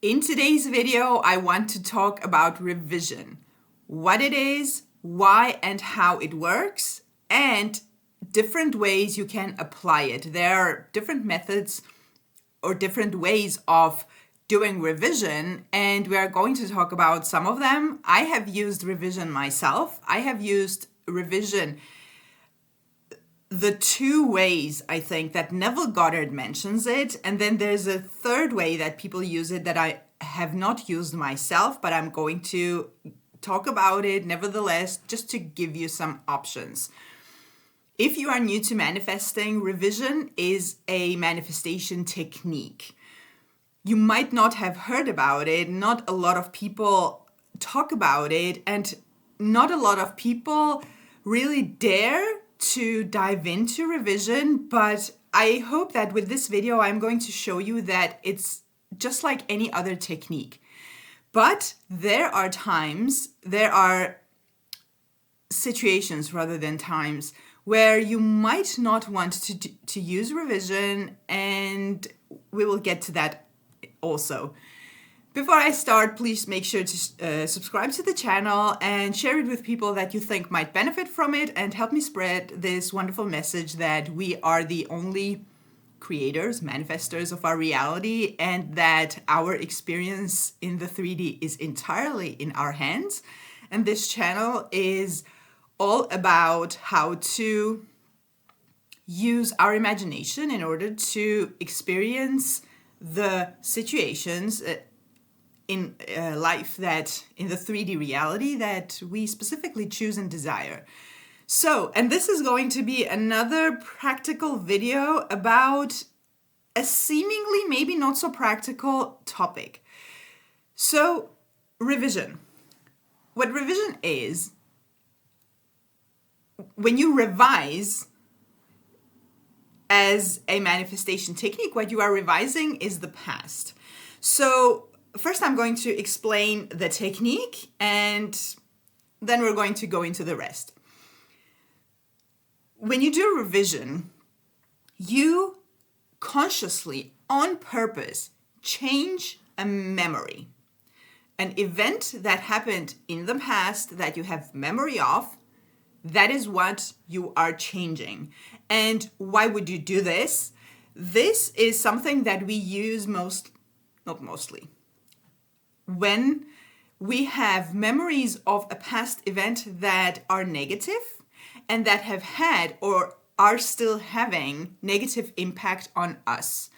In today's video, I want to talk about revision, what it is, why and how it works, and different ways you can apply it. There are different methods or different ways of doing revision, and we are going to talk about some of them. I have used revision myself. I have used revision the two ways, I think, that Neville Goddard mentions it, and then there's a third way that people use it that I have not used myself, but I'm going to talk about it nevertheless, just to give you some options. If you are new to manifesting, revision is a manifestation technique. You might not have heard about it, not a lot of people talk about it, and not a lot of people really dare to dive into revision, but I hope that with this video I'm going to show you that it's just like any other technique. But there are situations rather than times where you might not want to use revision, and we will get to that also. Before I start, please make sure to subscribe to the channel and share it with people that you think might benefit from it, and help me spread this wonderful message that we are the only creators, manifestors of our reality, and that our experience in the 3D is entirely in our hands. And this channel is all about how to use our imagination in order to experience the situations in life, that in the 3D reality that we specifically choose and desire. So, and this is going to be another practical video about a seemingly maybe not so practical topic. So, revision. What revision is, when you revise as a manifestation technique, what you are revising is the past. So, first, I'm going to explain the technique, and then we're going to go into the rest. When you do revision, you consciously, on purpose, change a memory. An event that happened in the past that you have memory of, that is what you are changing. And why would you do this? This is something that we use not mostly. When we have memories of a past event that are negative and that have had or are still having negative impact on us.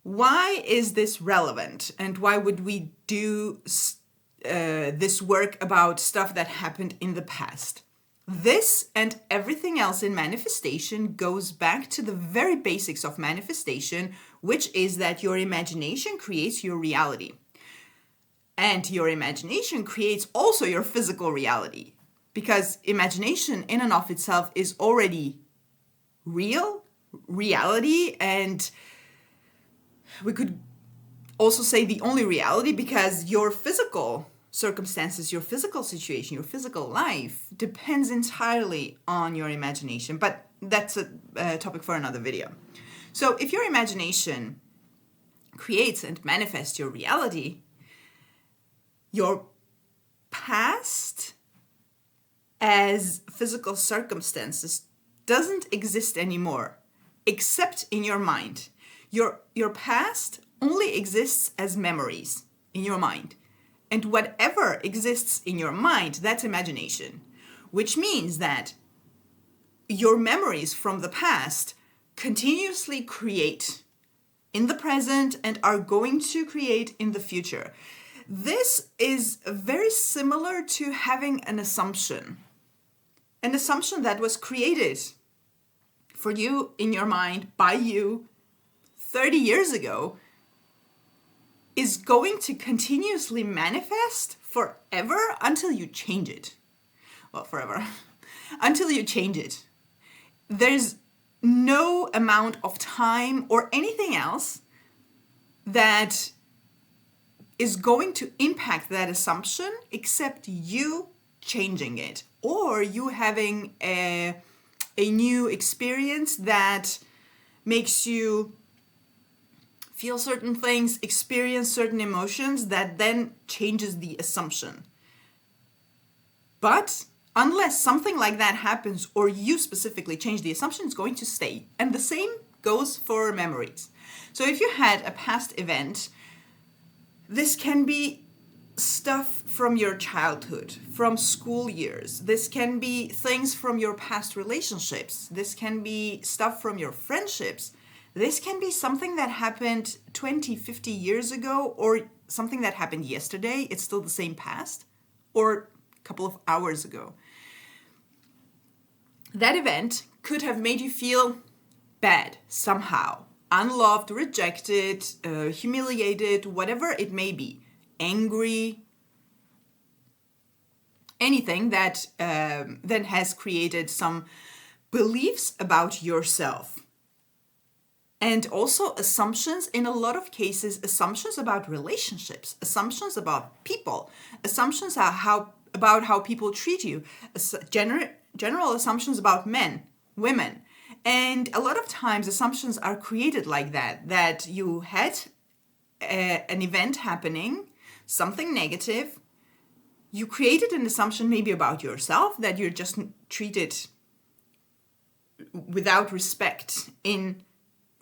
Why is this relevant, and why would we do this work about stuff that happened in the past? This and everything else in manifestation goes back to the very basics of manifestation, which is that your imagination creates your reality. And your imagination creates also your physical reality, because imagination in and of itself is already reality, and we could also say the only reality, because your physical circumstances, your physical situation, your physical life depends entirely on your imagination. But that's a topic for another video. So if your imagination creates and manifests your reality, your past as physical circumstances doesn't exist anymore, except in your mind. Your past only exists as memories in your mind. And whatever exists in your mind, that's imagination, which means that your memories from the past continuously create in the present and are going to create in the future. This is very similar to having an assumption that was created for you in your mind by you 30 years ago, is going to continuously manifest forever until you change it. Well, forever. Until you change it. There's no amount of time or anything else that is going to impact that assumption except you changing it, or you having a new experience that makes you feel certain things, experience certain emotions, that then changes the assumption. But unless something like that happens or you specifically change the assumption, it's going to stay. And the same goes for memories. So if you had a past event, this can be stuff from your childhood, from school years. This can be things from your past relationships. This can be stuff from your friendships. This can be something that happened 20, 50 years ago, or something that happened yesterday. It's still the same past, or a couple of hours ago. That event could have made you feel bad somehow, unloved, rejected, humiliated, whatever it may be, angry, anything that then has created some beliefs about yourself. And also assumptions, in a lot of cases, assumptions about relationships, assumptions about people, assumptions about how people treat you, general assumptions about men, women. And a lot of times assumptions are created like that you had an event happening, something negative. You created an assumption maybe about yourself, that you're just treated without respect in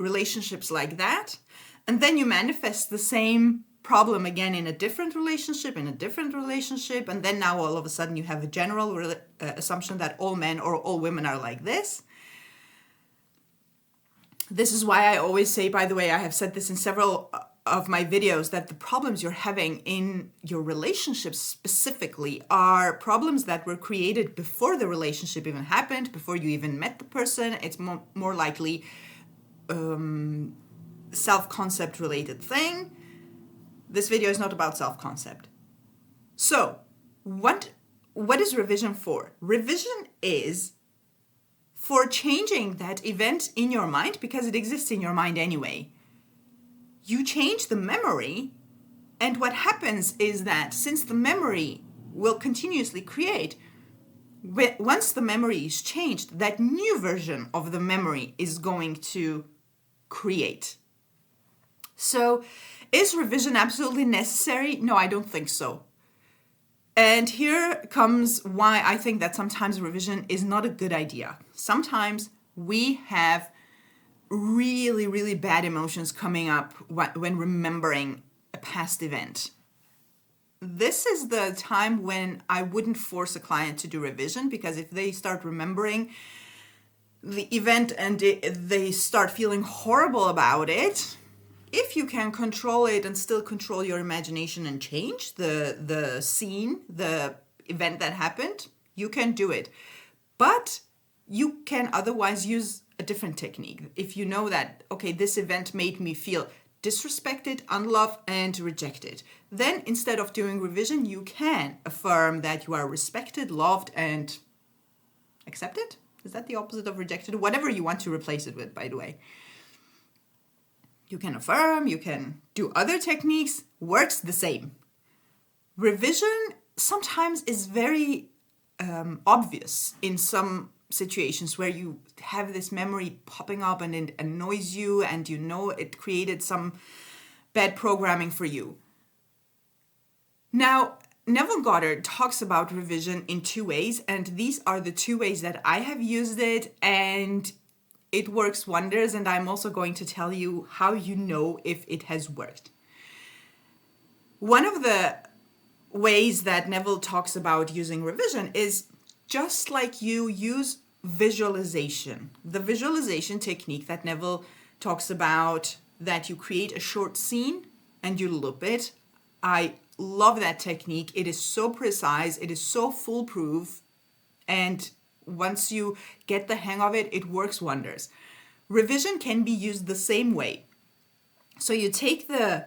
relationships like that. And then you manifest the same problem again in a different relationship, and then now all of a sudden you have a general assumption that all men or all women are like this. This is why I always say, by the way, I have said this in several of my videos, that the problems you're having in your relationships specifically are problems that were created before the relationship even happened, before you even met the person. It's more likely self-concept related thing. This video is not about self-concept. So what is revision for? Revision is for changing that event in your mind, because it exists in your mind anyway. You change the memory, and what happens is that since the memory will continuously create, once the memory is changed, that new version of the memory is going to create. So is revision absolutely necessary? No, I don't think so. And here comes why I think that sometimes revision is not a good idea. Sometimes we have really, really bad emotions coming up when remembering a past event. This is the time when I wouldn't force a client to do revision, because if they start remembering the event and they start feeling horrible about it, if you can control it and still control your imagination and change the scene, the event that happened, you can do it. But you can otherwise use a different technique. If you know that, okay, this event made me feel disrespected, unloved, and rejected, then instead of doing revision, you can affirm that you are respected, loved, and accepted. Is that the opposite of rejected? Whatever you want to replace it with, by the way. You can affirm, you can do other techniques, works the same. Revision sometimes is very obvious in some situations where you have this memory popping up and it annoys you, and you know it created some bad programming for you. Now, Neville Goddard talks about revision in two ways, and these are the two ways that I have used it, and it works wonders, and I'm also going to tell you how you know if it has worked. One of the ways that Neville talks about using revision is just like you use visualization. The visualization technique that Neville talks about, that you create a short scene and you loop it. I love that technique. It is so precise, it is so foolproof, and once you get the hang of it, it works wonders. Revision can be used the same way. So you take the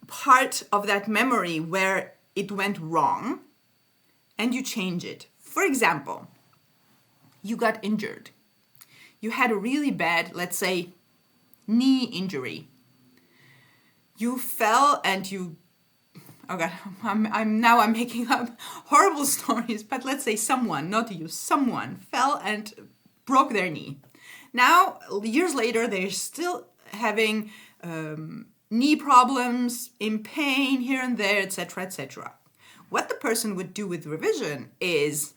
part of that memory where it went wrong and you change it. For example, you got injured. You had a really bad, let's say, knee injury. You fell and you, oh God, I'm making up horrible stories, but let's say someone, not you, someone fell and broke their knee. Now, years later, they still having knee problems, in pain here and there, etc., etc. What the person would do with revision is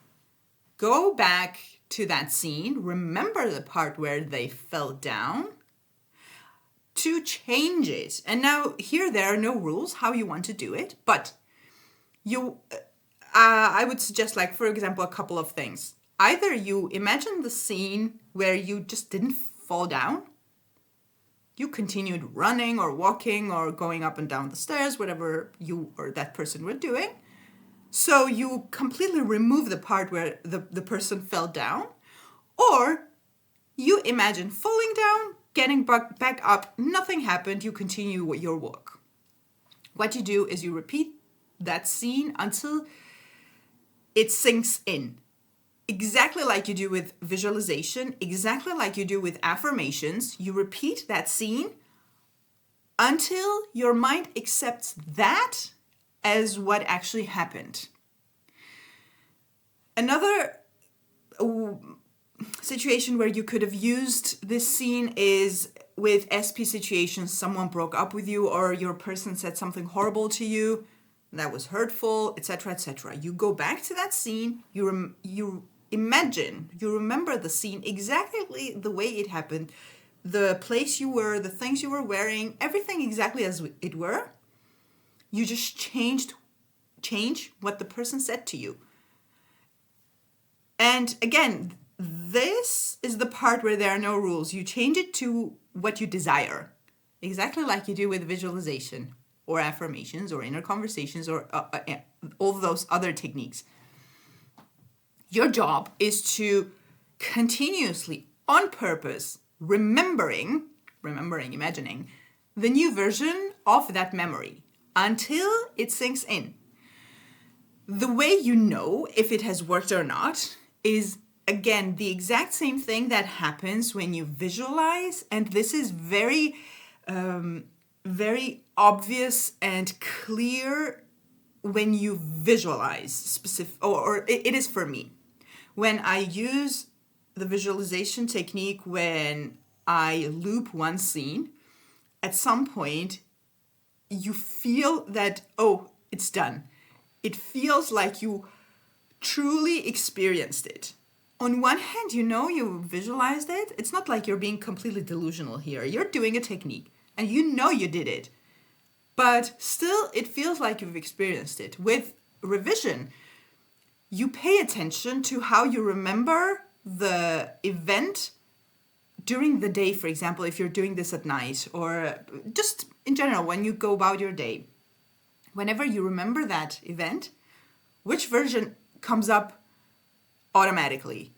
go back to that scene, remember the part where they fell down, to change it. And now here there are no rules how you want to do it, but I would suggest, like, for example, a couple of things. Either you imagine the scene where you just didn't fall down. You continued running or walking or going up and down the stairs, whatever you or that person were doing. So you completely remove the part where the person fell down. Or you imagine falling down, getting back up, nothing happened, you continue your walk. What you do is you repeat that scene until it sinks in. Exactly like you do with visualization, exactly like you do with affirmations, you repeat that scene until your mind accepts that as what actually happened. Another situation where you could have used this scene is with SP situations. Someone broke up with you, or your person said something horrible to you that was hurtful, etc., etc. You go back to that scene, you imagine, you remember the scene exactly the way it happened, the place you were, the things you were wearing, everything exactly as it were. You just change what the person said to you. And again, this is the part where there are no rules. You change it to what you desire, exactly like you do with visualization or affirmations or inner conversations or all those other techniques. Your job is to continuously, on purpose, imagining the new version of that memory until it sinks in. The way you know if it has worked or not is, again, the exact same thing that happens when you visualize, and this is very, very obvious and clear when you visualize specific, or it is for me. When I use the visualization technique, when I loop one scene, at some point you feel that, oh, it's done. It feels like you truly experienced it. On one hand, you visualized it. It's not like you're being completely delusional here. You're doing a technique and you did it. But still, it feels like you've experienced it. With revision, you pay attention to how you remember the event during the day, for example, if you're doing this at night, or just in general, when you go about your day. Whenever you remember that event, which version comes up automatically?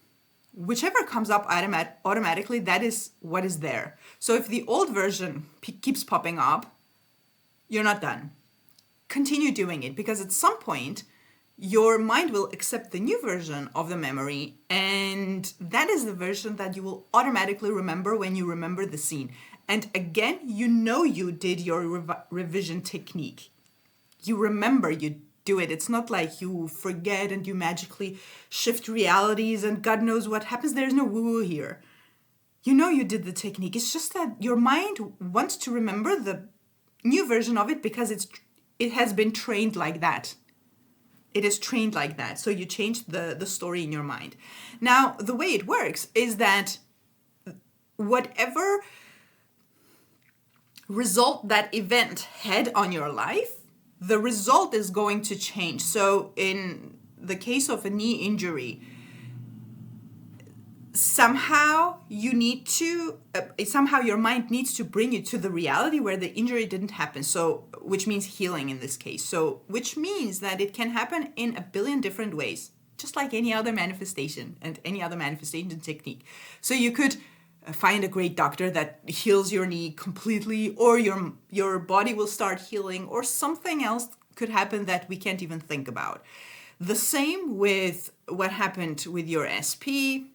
Whichever comes up automatically, that is what is there. So if the old version keeps popping up, you're not done. Continue doing it, because at some point, your mind will accept the new version of the memory, and that is the version that you will automatically remember when you remember the scene. And again, you did your revision technique. You remember, you do it. It's not like you forget and you magically shift realities and God knows what happens. There's no woo-woo here. You did the technique. It's just that your mind wants to remember the new version of it because it has been trained like that. It is trained like that. So you change the story in your mind. Now, the way it works is that whatever result that event had on your life, the result is going to change. So in the case of a knee injury, somehow your mind needs to bring you to the reality where the injury didn't happen. So, which means healing in this case. So, which means that it can happen in a billion different ways, just like any other manifestation and any other manifestation technique. So you could find a great doctor that heals your knee completely, or your body will start healing, or something else could happen that we can't even think about. The same with what happened with your SP.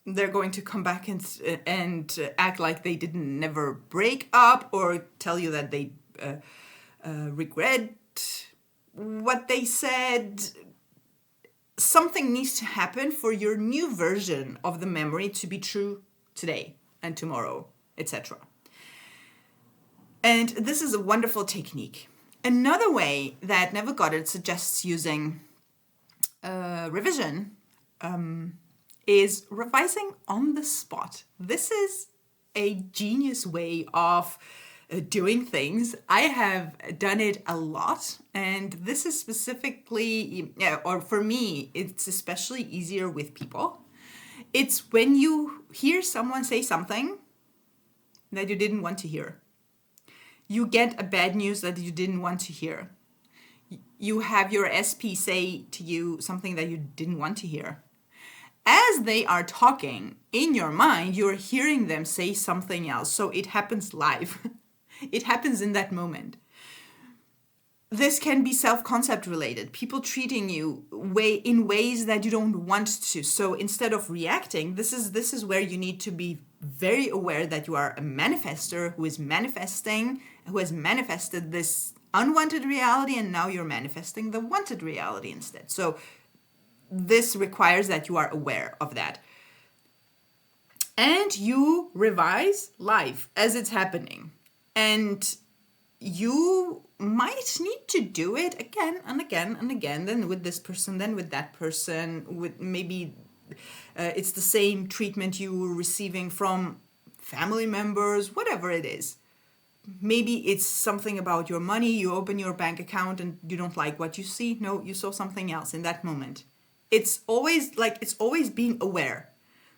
They're going to come back and act like they didn't never break up, or tell you that they regret what they said. Something needs to happen for your new version of the memory to be true today and tomorrow etc. And this is a wonderful technique. Another way that Neville Goddard suggests using revision is revising on the spot. This is a genius way of doing things. I have done it a lot, and this is specifically, or for me, it's especially easier with people. It's when you hear someone say something that you didn't want to hear. You get a bad news that you didn't want to hear. You have your SP say to you something that you didn't want to hear. As they are talking, in your mind, you're hearing them say something else. So it happens live. It happens in that moment. This can be self-concept related. People treating you in ways that you don't want to. So instead of reacting, this is where you need to be very aware that you are a manifester who is manifesting, who has manifested this unwanted reality, and now you're manifesting the wanted reality instead. So this requires that you are aware of that. And you revise life as it's happening. And you might need to do it again and again and again, then with this person, then with that person, with maybe it's the same treatment you were receiving from family members, whatever it is. Maybe it's something about your money. You open your bank account and you don't like what you see. No, you saw something else in that moment. It's always being aware,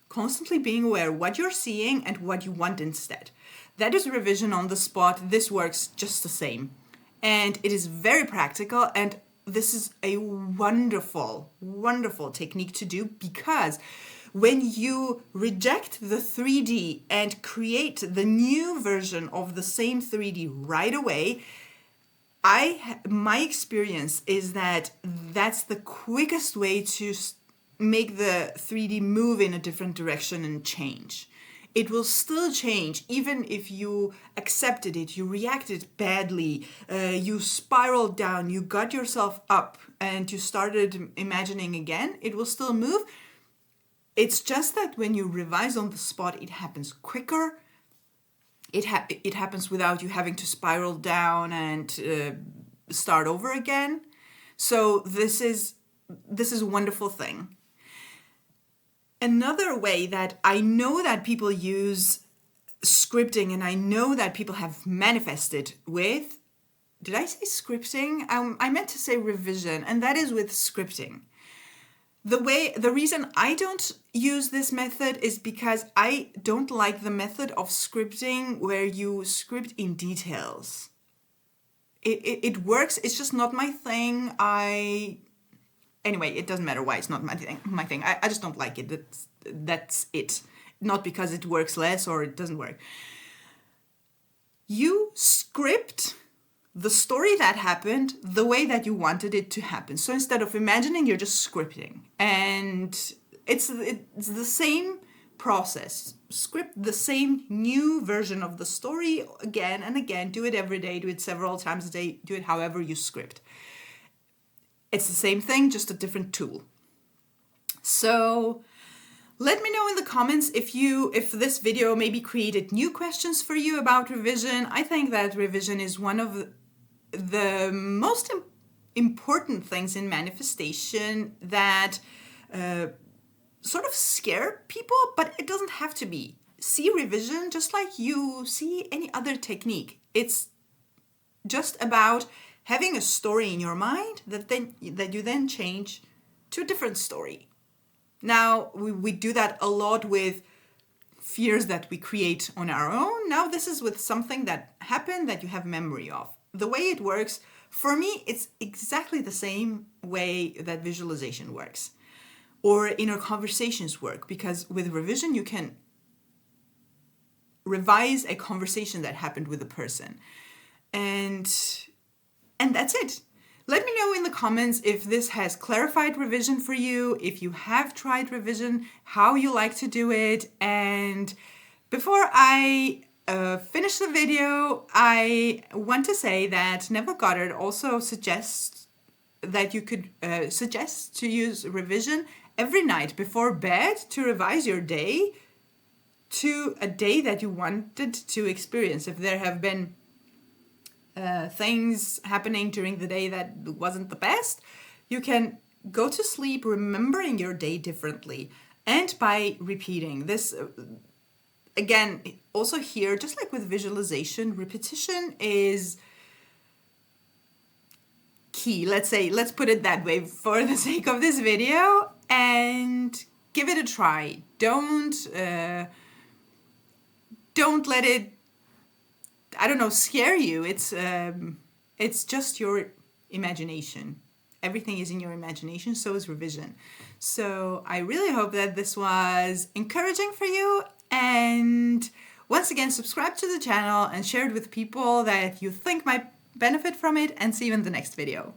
constantly being aware what you're seeing and what you want instead. That is revision on the spot. This works just the same. And it is very practical, and this is a wonderful, wonderful technique to do, because when you reject the 3D and create the new version of the same 3D right away, my experience is that that's the quickest way to make the 3D move in a different direction and change. It will still change even if you accepted it, you reacted badly, you spiraled down, you got yourself up and you started imagining again. It will still move. It's just that when you revise on the spot, it happens quicker. It happens without you having to spiral down and start over again. So this is a wonderful thing. Another way that I know that people use scripting, and I know that people have manifested with, did I say scripting? I meant to say revision, and that is with scripting. The reason I don't use this method is because I don't like the method of scripting where you script in details. It works, it's just not my thing. Anyway, it doesn't matter why it's not my thing. I just don't like it. That's it. Not because it works less or it doesn't work. You script the story that happened the way that you wanted it to happen. So instead of imagining, you're just scripting. And it's the same process. Script the same new version of the story again and again. Do it every day. Do it several times a day. Do it however you script. It's the same thing, just a different tool. So let me know in the comments if this video maybe created new questions for you about revision. I think that revision is one of the most important things in manifestation that sort of scare people, but it doesn't have to be. See revision just like you see any other technique. It's just about having a story in your mind that you then change to a different story. Now, we do that a lot with fears that we create on our own. Now, this is with something that happened that you have memory of. The way it works, for me, it's exactly the same way that visualization works or inner conversations work, because with revision, you can revise a conversation that happened with a person. And that's it. Let me know in the comments if this has clarified revision for you, if you have tried revision, how you like to do it. And before I finish the video, I want to say that Neville Goddard also suggests that you could suggest to use revision every night before bed to revise your day to a day that you wanted to experience. If there have been things happening during the day that wasn't the best, you can go to sleep remembering your day differently. And by repeating this, again, also here, just like with visualization, repetition is key. Let's put it that way for the sake of this video, and give it a try. Don't let it, I don't know, scare you. It's just your imagination. Everything is in your imagination, so is revision. So I really hope that this was encouraging for you. And once again, subscribe to the channel and share it with people that you think might benefit from it, and see you in the next video.